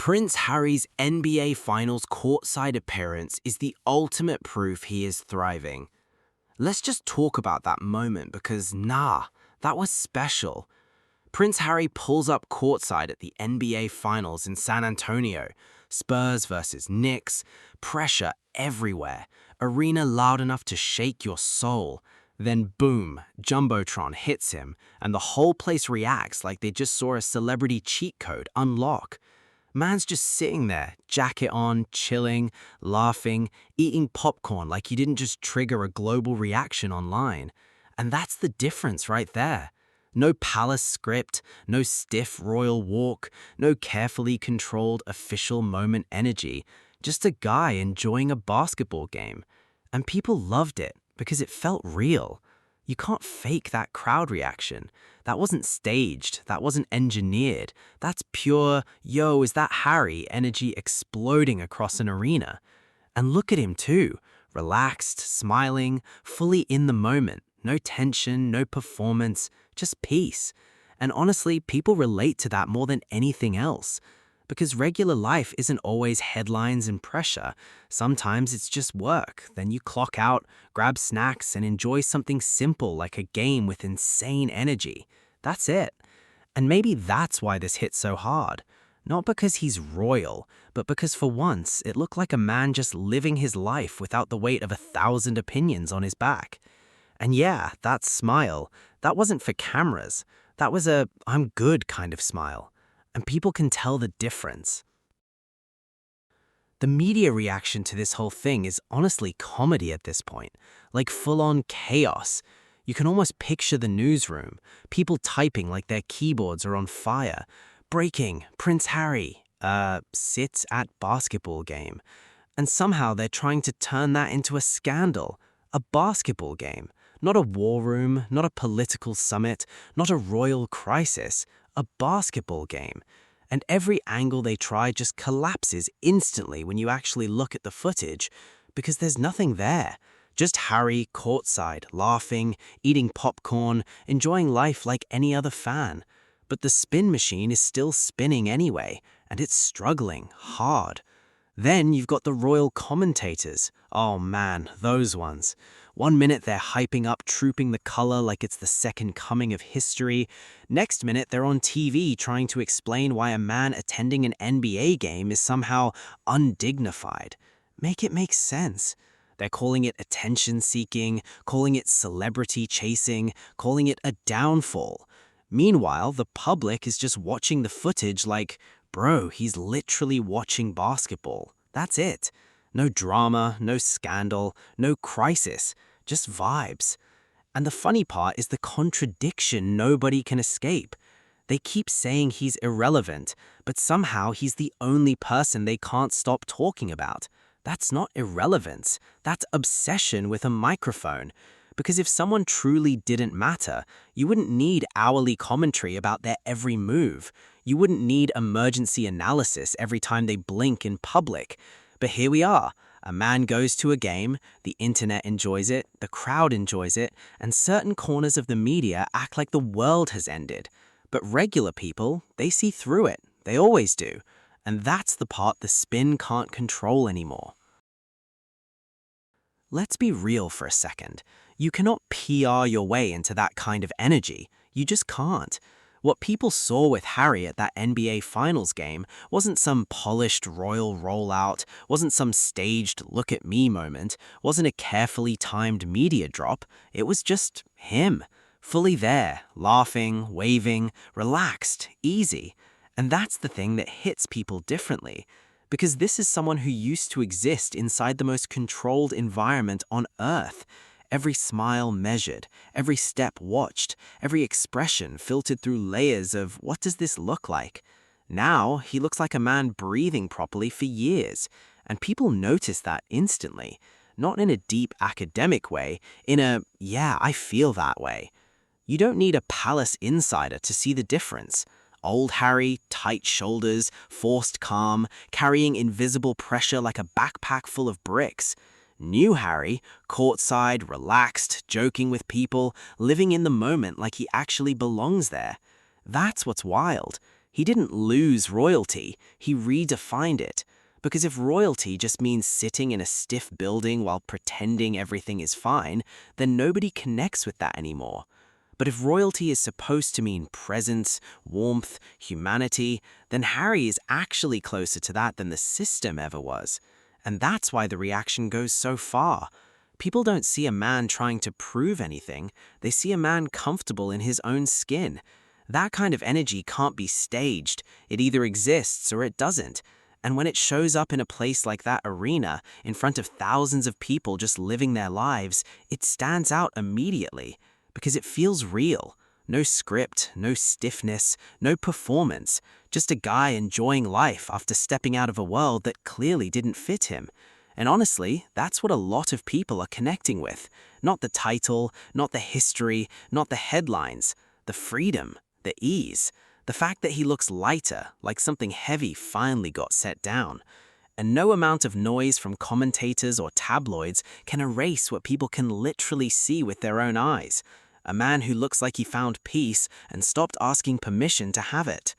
Prince Harry's NBA Finals courtside appearance is the ultimate proof he is thriving. Let's just talk about that moment because, that was special. Prince Harry pulls up courtside at the NBA Finals in San Antonio. Spurs versus Knicks, pressure everywhere, arena loud enough to shake your soul. Then boom, Jumbotron hits him, and the whole place reacts like they just saw a celebrity cheat code unlock. Man's just sitting there, jacket on, chilling, laughing, eating popcorn like he didn't just trigger a global reaction online. And that's the difference right there. No palace script, no stiff royal walk, no carefully controlled official moment energy, just a guy enjoying a basketball game. And people loved it because it felt real. You can't fake that crowd reaction. That wasn't staged, that wasn't engineered. That's pure, yo, is that Harry energy exploding across an arena. And look at him too, relaxed, smiling, fully in the moment. No tension, no performance, just peace. And honestly, people relate to that more than anything else. Because regular life isn't always headlines and pressure. Sometimes it's just work. Then you clock out, grab snacks, and enjoy something simple like a game with insane energy. That's it. And maybe that's why this hit so hard. Not because he's royal, but because for once it looked like a man just living his life without the weight of 1,000 opinions on his back. And yeah, that smile, that wasn't for cameras. That was a I'm good kind of smile. And people can tell the difference. The media reaction to this whole thing is honestly comedy at this point, like full-on chaos. You can almost picture the newsroom, people typing like their keyboards are on fire. Breaking, Prince Harry, sits at basketball game. And somehow they're trying to turn that into a scandal, a basketball game. Not a war room, not a political summit, not a royal crisis, a basketball game. And every angle they try just collapses instantly when you actually look at the footage, because there's nothing there. Just Harry courtside, laughing, eating popcorn, enjoying life like any other fan. But the spin machine is still spinning anyway, and it's struggling hard. Then you've got the royal commentators. Oh man, those ones. 1 minute they're hyping up Trooping the Color like it's the second coming of history. Next minute they're on TV trying to explain why a man attending an NBA game is somehow undignified. Make it make sense. They're calling it attention-seeking, calling it celebrity chasing, calling it a downfall. Meanwhile, the public is just watching the footage like, bro, he's literally watching basketball. That's it. No drama, no scandal, no crisis, just vibes. And the funny part is the contradiction nobody can escape. They keep saying he's irrelevant, but somehow he's the only person they can't stop talking about. That's not irrelevance, that's obsession with a microphone. Because if someone truly didn't matter, you wouldn't need hourly commentary about their every move. You wouldn't need emergency analysis every time they blink in public. But here we are. A man goes to a game, the internet enjoys it, the crowd enjoys it, and certain corners of the media act like the world has ended. But regular people, they see through it. They always do. And that's the part the spin can't control anymore. Let's be real for a second. You cannot PR your way into that kind of energy. You just can't. What people saw with Harry at that NBA Finals game wasn't some polished royal rollout, wasn't some staged look-at-me moment, wasn't a carefully timed media drop. It was just him, fully there, laughing, waving, relaxed, easy. And that's the thing that hits people differently. Because this is someone who used to exist inside the most controlled environment on Earth. Every smile measured, every step watched, every expression filtered through layers of what does this look like? Now, he looks like a man breathing properly for years, and people notice that instantly. Not in a deep academic way, in a, yeah, I feel that way. You don't need a palace insider to see the difference. Old Harry, tight shoulders, forced calm, carrying invisible pressure like a backpack full of bricks. New Harry, courtside, relaxed, joking with people, living in the moment like he actually belongs there. That's what's wild. He didn't lose royalty, he redefined it. Because if royalty just means sitting in a stiff building while pretending everything is fine, then nobody connects with that anymore. But if royalty is supposed to mean presence, warmth, humanity, then Harry is actually closer to that than the system ever was. And that's why the reaction goes so far. People don't see a man trying to prove anything, they see a man comfortable in his own skin. That kind of energy can't be staged, it either exists or it doesn't. And when it shows up in a place like that arena, in front of thousands of people just living their lives, it stands out immediately. Because it feels real. No script, no stiffness, no performance. Just a guy enjoying life after stepping out of a world that clearly didn't fit him. And honestly, that's what a lot of people are connecting with. Not the title, not the history, not the headlines. The freedom, the ease. The fact that he looks lighter, like something heavy finally got set down. And no amount of noise from commentators or tabloids can erase what people can literally see with their own eyes. A man who looks like he found peace and stopped asking permission to have it.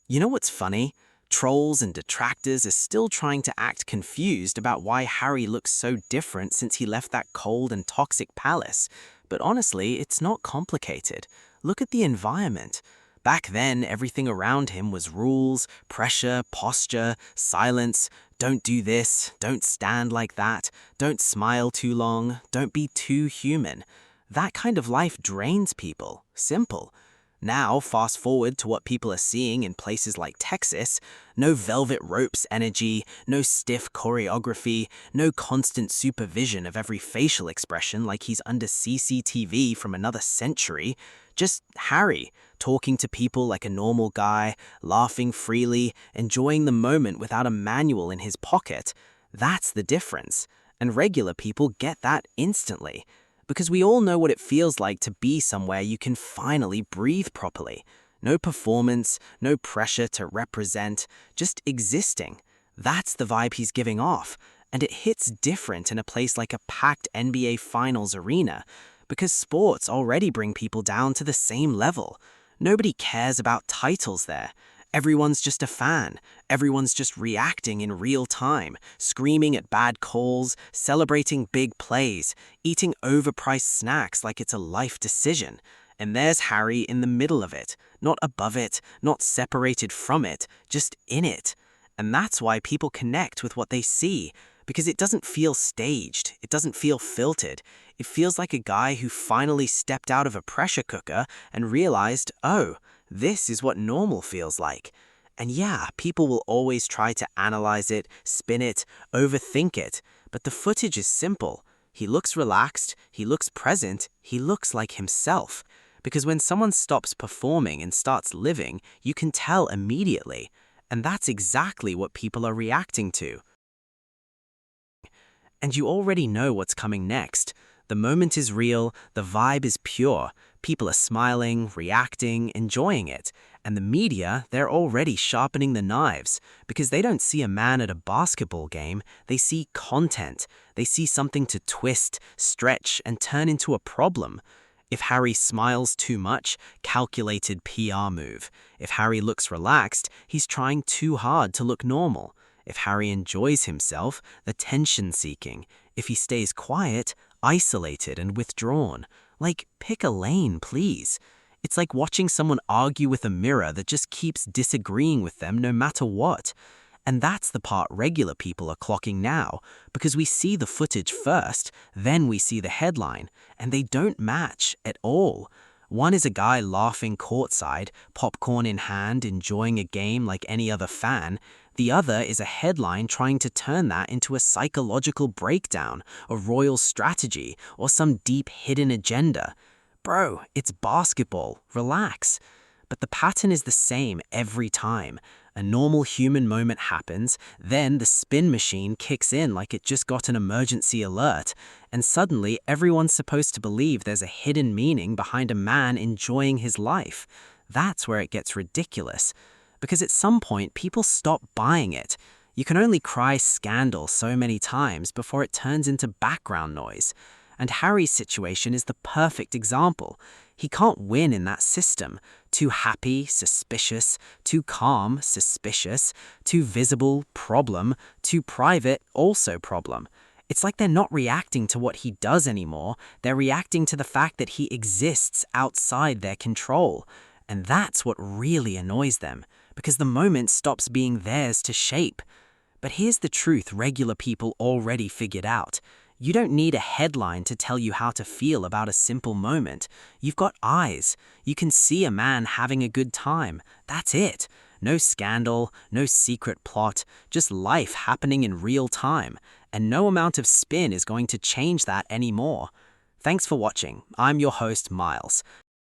You know what's funny? Trolls and detractors are still trying to act confused about why Harry looks so different since he left that cold and toxic palace. But honestly, it's not complicated. Look at the environment. Back then, everything around him was rules, pressure, posture, silence. Don't do this, don't stand like that, don't smile too long, don't be too human. That kind of life drains people. Simple. Now, fast forward to what people are seeing in places like Texas. No velvet ropes energy, no stiff choreography, no constant supervision of every facial expression like he's under CCTV from another century. Just Harry, talking to people like a normal guy, laughing freely, enjoying the moment without a manual in his pocket. That's the difference. And regular people get that instantly. Because we all know what it feels like to be somewhere you can finally breathe properly. No performance, no pressure to represent, just existing. That's the vibe he's giving off. And it hits different in a place like a packed NBA Finals arena. Because sports already bring people down to the same level. Nobody cares about titles there. Everyone's just a fan. Everyone's just reacting in real time, screaming at bad calls, celebrating big plays, eating overpriced snacks like it's a life decision. And there's Harry in the middle of it, not above it, not separated from it, just in it. And that's why people connect with what they see, because it doesn't feel staged, it doesn't feel filtered. It feels like a guy who finally stepped out of a pressure cooker and realized, oh, this is what normal feels like. And yeah, people will always try to analyze it, spin it, overthink it, but the footage is simple. He looks relaxed, he looks present, he looks like himself. Because when someone stops performing and starts living, you can tell immediately. And that's exactly what people are reacting to. And you already know what's coming next. The moment is real, the vibe is pure. People are smiling, reacting, enjoying it. And the media, they're already sharpening the knives. Because they don't see a man at a basketball game, they see content. They see something to twist, stretch, and turn into a problem. If Harry smiles too much, calculated PR move. If Harry looks relaxed, he's trying too hard to look normal. If Harry enjoys himself, the tension-seeking. If he stays quiet, isolated and withdrawn. Like, pick a lane, please. It's like watching someone argue with a mirror that just keeps disagreeing with them no matter what. And that's the part regular people are clocking now, because we see the footage first, then we see the headline, and they don't match at all. One is a guy laughing courtside, popcorn in hand, enjoying a game like any other fan. The other is a headline trying to turn that into a psychological breakdown, a royal strategy, or some deep hidden agenda. Bro, it's basketball. Relax. But the pattern is the same every time. A normal human moment happens, then the spin machine kicks in like it just got an emergency alert, and suddenly everyone's supposed to believe there's a hidden meaning behind a man enjoying his life. That's where it gets ridiculous. Because at some point, people stop buying it. You can only cry scandal so many times before it turns into background noise. And Harry's situation is the perfect example. He can't win in that system. Too happy, suspicious. Too calm, suspicious. Too visible, problem. Too private, also problem. It's like they're not reacting to what he does anymore. They're reacting to the fact that he exists outside their control. And that's what really annoys them, because the moment stops being theirs to shape. But here's the truth regular people already figured out. You don't need a headline to tell you how to feel about a simple moment. You've got eyes. You can see a man having a good time. That's it. No scandal, no secret plot, just life happening in real time. And no amount of spin is going to change that anymore. Thanks for watching. I'm your host, Miles.